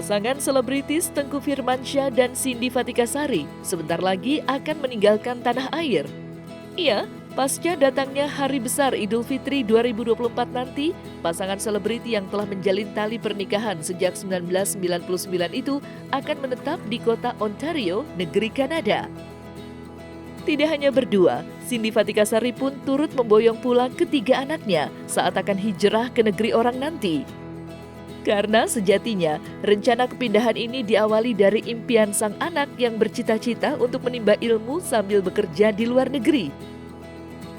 Pasangan selebritis Tengku Firmansyah dan Cindy Fatikasari sebentar lagi akan meninggalkan tanah air. Iya, pasca datangnya Hari Besar Idul Fitri 2024 nanti, pasangan selebriti yang telah menjalin tali pernikahan sejak 1999 itu akan menetap di kota Ontario, negeri Kanada. Tidak hanya berdua, Cindy Fatikasari pun turut memboyong pulang ketiga anaknya saat akan hijrah ke negeri orang nanti. Karena sejatinya, rencana kepindahan ini diawali dari impian sang anak yang bercita-cita untuk menimba ilmu sambil bekerja di luar negeri.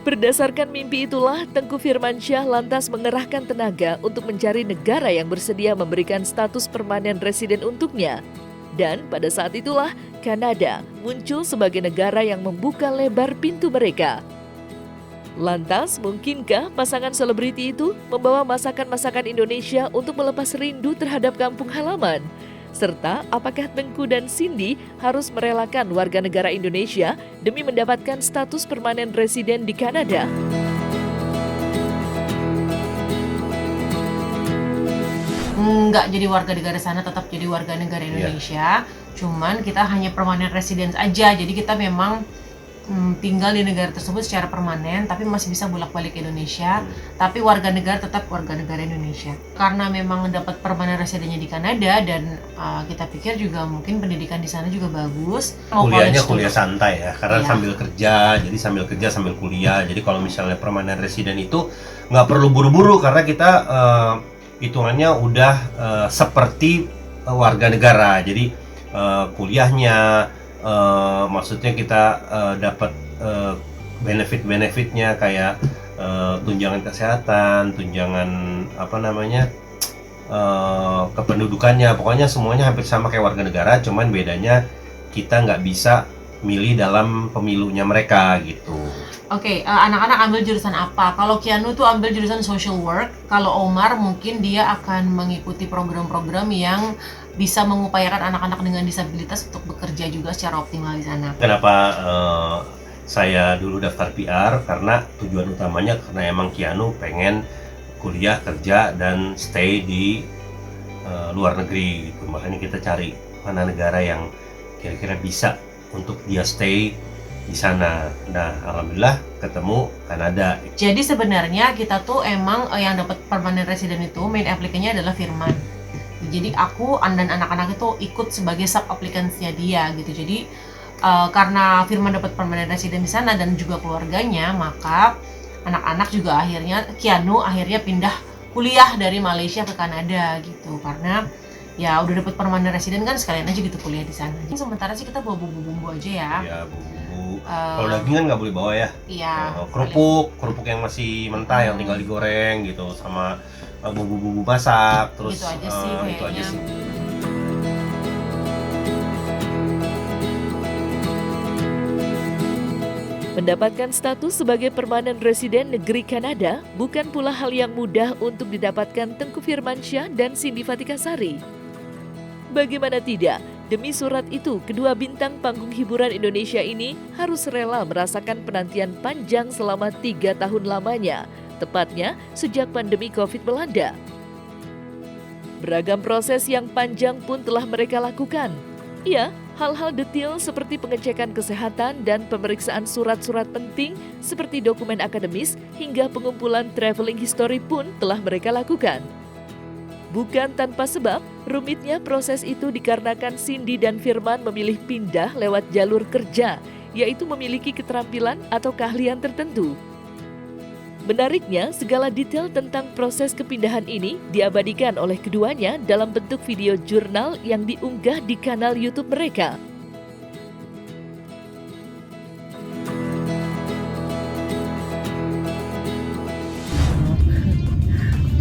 Berdasarkan mimpi itulah, Tengku Firmansyah lantas mengerahkan tenaga untuk mencari negara yang bersedia memberikan status permanen residen untuknya. Dan pada saat itulah, Kanada muncul sebagai negara yang membuka lebar pintu mereka. Lantas, mungkinkah pasangan selebriti itu membawa masakan-masakan Indonesia untuk melepas rindu terhadap kampung halaman? Serta, apakah Tengku dan Cindy harus merelakan warga negara Indonesia demi mendapatkan status permanen residen di Kanada? Nggak jadi warga negara sana, tetap jadi warga negara Indonesia. Cuman kita hanya permanen residence aja, jadi kita memang tinggal di negara tersebut secara permanen, tapi masih bisa bolak-balik ke Indonesia. Tapi warga negara tetap warga negara Indonesia. Karena memang dapat permanen residennya di Kanada dan kita pikir juga mungkin pendidikan di sana juga bagus. Kuliahnya kuliah santai ya, karena sambil kerja, jadi sambil kerja sambil kuliah. Jadi kalau misalnya permanen residen itu nggak perlu buru-buru karena kita hitungannya udah seperti warga negara. Jadi kuliahnya maksudnya kita dapat benefit-benefitnya kayak tunjangan kesehatan, tunjangan kependudukannya, pokoknya semuanya hampir sama kayak warga negara, cuman bedanya kita nggak bisa milih dalam pemilunya mereka gitu. Oke, anak-anak ambil jurusan apa? Kalau Keanu tuh ambil jurusan social work, kalau Omar mungkin dia akan mengikuti program-program yang bisa mengupayakan anak-anak dengan disabilitas untuk bekerja juga secara optimal di sana. Kenapa saya dulu daftar PR? Karena tujuan utamanya karena emang Keanu pengen kuliah, kerja, dan stay di luar negeri gitu. Makanya kita cari mana negara yang kira-kira bisa untuk dia stay di sana. Nah, alhamdulillah ketemu Kanada. Jadi sebenarnya kita tuh emang yang dapat permanent resident itu main applicant-nya adalah Firman. Jadi aku dan anak-anak itu ikut sebagai sub applicants-nya dia gitu. Jadi karena Firman dapat permanent resident di sana dan juga keluarganya, maka anak-anak juga akhirnya Keanu akhirnya pindah kuliah dari Malaysia ke Kanada gitu. Karena ya udah dapat permanent resident kan, sekalian aja gitu kuliah di sana. Sementara sih kita bawa bumbu-bumbu aja ya. Iya, bumbu. Kalau daging kan nggak boleh bawa ya. Iya. Kerupuk yang masih mentah yang tinggal digoreng gitu, sama bumbu-bumbu masak. Terus itu aja sih kayaknya. Itu aja sih. Mendapatkan status sebagai permanen residen negeri Kanada bukan pula hal yang mudah untuk didapatkan Tengku Firmansyah dan Cindy Fatikasari. Bagaimana tidak, demi surat itu, kedua bintang panggung hiburan Indonesia ini harus rela merasakan penantian panjang selama 3 tahun lamanya, tepatnya sejak pandemi COVID melanda. Beragam proses yang panjang pun telah mereka lakukan. Ya, hal-hal detail seperti pengecekan kesehatan dan pemeriksaan surat-surat penting seperti dokumen akademis hingga pengumpulan traveling history pun telah mereka lakukan. Bukan tanpa sebab, rumitnya proses itu dikarenakan Cindy dan Firman memilih pindah lewat jalur kerja, yaitu memiliki keterampilan atau keahlian tertentu. Menariknya, segala detail tentang proses kepindahan ini diabadikan oleh keduanya dalam bentuk video jurnal yang diunggah di kanal YouTube mereka.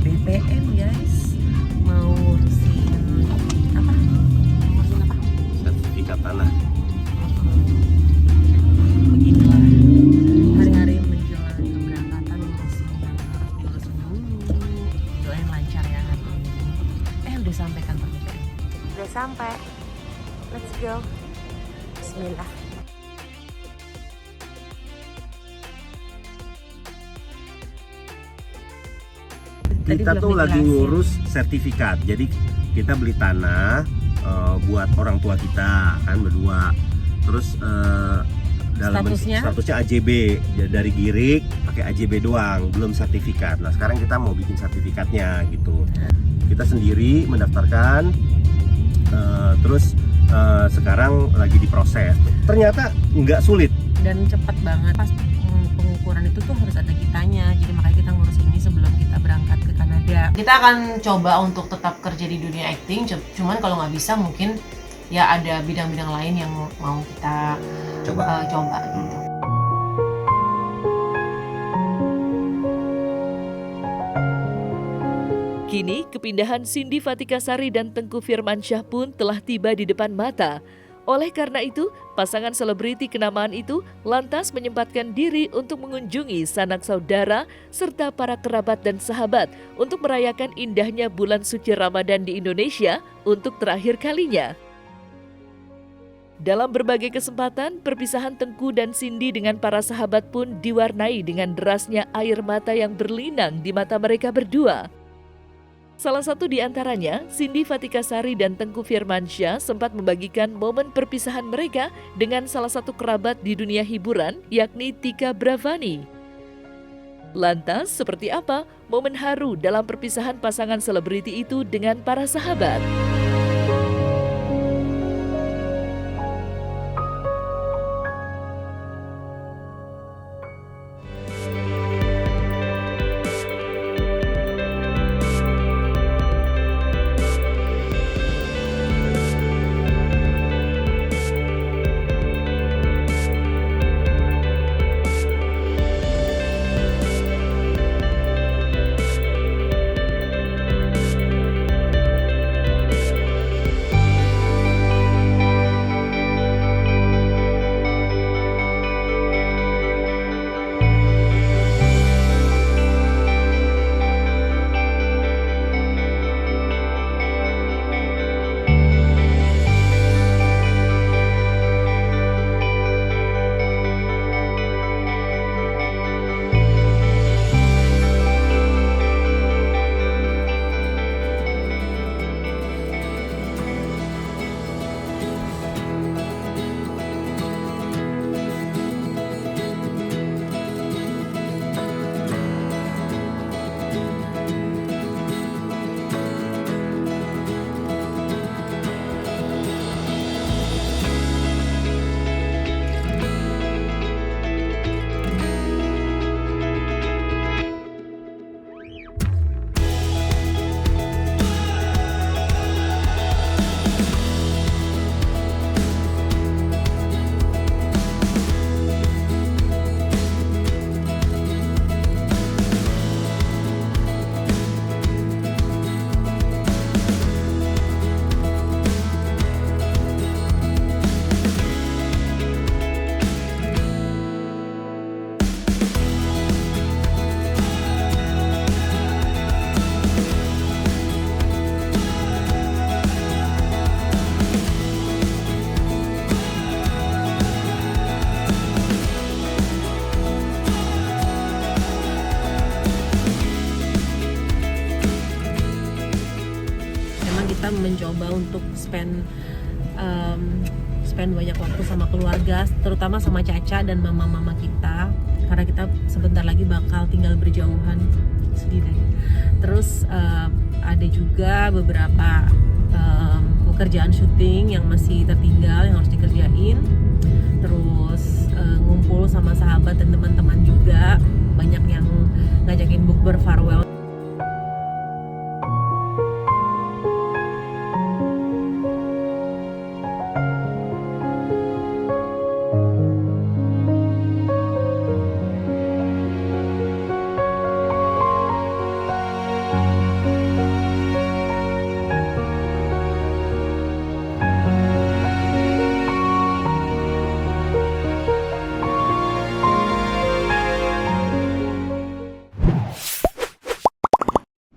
BPM guys, mau ngurusin apa? Sertifikat tanah. Beginilah hari-hari menjelang keberangkatan masih urus dulu. Doain lancar ya hari ini. Udah sampai kantor BPM. Udah sampai. Let's go. Bismillah. Kita tuh lagi ngurus sertifikat. Jadi kita beli tanah, buat orang tua kita kan berdua. Terus dalam statusnya AJB ya, dari Girik pakai AJB doang, belum sertifikat. Nah sekarang kita mau bikin sertifikatnya gitu. Kita sendiri mendaftarkan, terus sekarang lagi diproses. Ternyata nggak sulit dan cepat banget. Pas pengukuran itu tuh harus ada kitanya, jadi makanya kita ngurus ini sebelum kita berangkat ke Kanada. Kita akan coba untuk tetap kerja di dunia acting, cuman kalau nggak bisa mungkin ya ada bidang-bidang lain yang mau kita coba gitu. Kini, kepindahan Cindy Fatikasari dan Tengku Firmansyah pun telah tiba di depan mata. Oleh karena itu, pasangan selebriti kenamaan itu lantas menyempatkan diri untuk mengunjungi sanak saudara serta para kerabat dan sahabat untuk merayakan indahnya bulan suci Ramadan di Indonesia untuk terakhir kalinya. Dalam berbagai kesempatan, perpisahan Tengku dan Cindy dengan para sahabat pun diwarnai dengan derasnya air mata yang berlinang di mata mereka berdua. Salah satu di antaranya, Cindy Fatikasari dan Tengku Firmansyah sempat membagikan momen perpisahan mereka dengan salah satu kerabat di dunia hiburan, yakni Tika Bravani. Lantas, seperti apa momen haru dalam perpisahan pasangan selebriti itu dengan para sahabat? Kita mencoba untuk spend banyak waktu sama keluarga, terutama sama Caca dan mama-mama kita, karena kita sebentar lagi bakal tinggal berjauhan. Sedih deh. Terus ada juga beberapa pekerjaan syuting yang masih tertinggal yang harus dikerjain. Terus ngumpul sama sahabat dan teman-teman juga, banyak yang ngajakin bukber farewell.